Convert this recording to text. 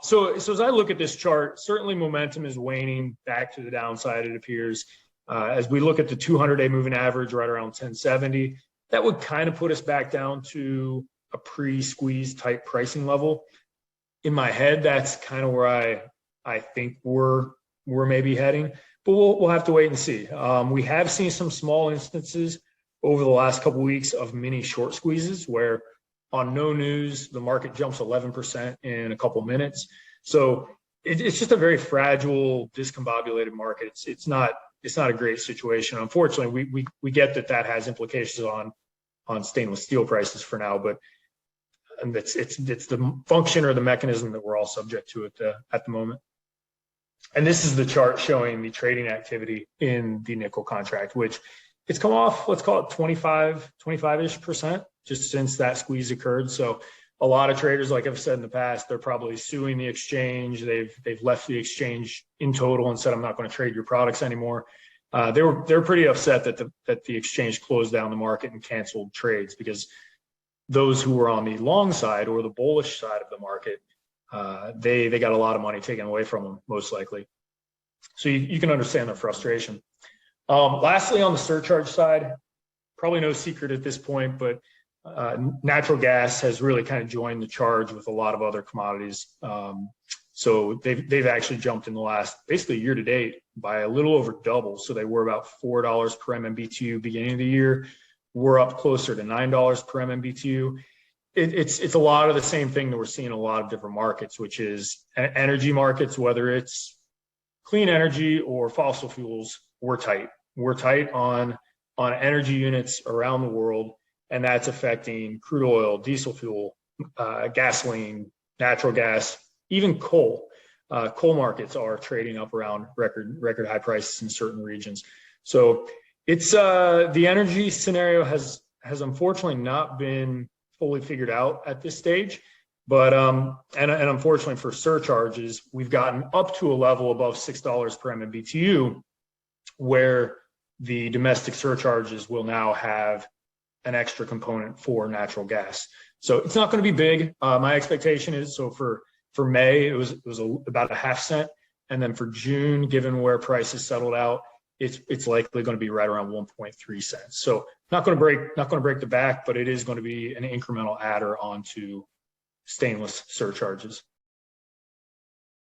So as I look at this chart, certainly momentum is waning back to the downside, it appears. As we look at the 200-day moving average right around 1070, that would kind of put us back down to a pre-squeeze type pricing level. In my head, that's kind of where I think we're maybe heading, but we'll have to wait and see. We have seen some small instances over the last couple of weeks of mini short squeezes where on no news, the market jumps 11% in a couple minutes. So it's just a very fragile, discombobulated market. It's not a great situation. Unfortunately, we get that has implications on stainless steel prices for now, but it's the function or the mechanism that we're all subject to at the moment. And this is the chart showing the trading activity in the nickel contract, which it's come off, let's call it 25-ish% just since that squeeze occurred. So a lot of traders, like I've said in the past, they're probably suing the exchange. They've left the exchange in total and said, I'm not going to trade your products anymore. They're pretty upset that the exchange closed down the market and canceled trades, because those who were on the long side or the bullish side of the market, they got a lot of money taken away from them, most likely. So you can understand their frustration. Lastly, on the surcharge side, probably no secret at this point, but natural gas has really kind of joined the charge with a lot of other commodities. So they've actually jumped in the last, basically year to date, by a little over double. So they were about $4 per MMBTU beginning of the year. We're up closer to $9 per MMBTU. It's a lot of the same thing that we're seeing in a lot of different markets, which is energy markets, whether it's clean energy or fossil fuels, we're tight. We're tight on energy units around the world, and that's affecting crude oil, diesel fuel, gasoline, natural gas, even coal. Coal markets are trading up around record high prices in certain regions. So it's the energy scenario has unfortunately not been fully figured out at this stage, but and unfortunately for surcharges, we've gotten up to a level above $6 per MMBTU, where the domestic surcharges will now have an extra component for natural gas. So it's not going to be big. My expectation is, so for May, it was about a half cent. And then for June, given where prices settled out, it's likely going to be right around 1.3 cents. So not going to break the back, but it is going to be an incremental adder onto stainless surcharges.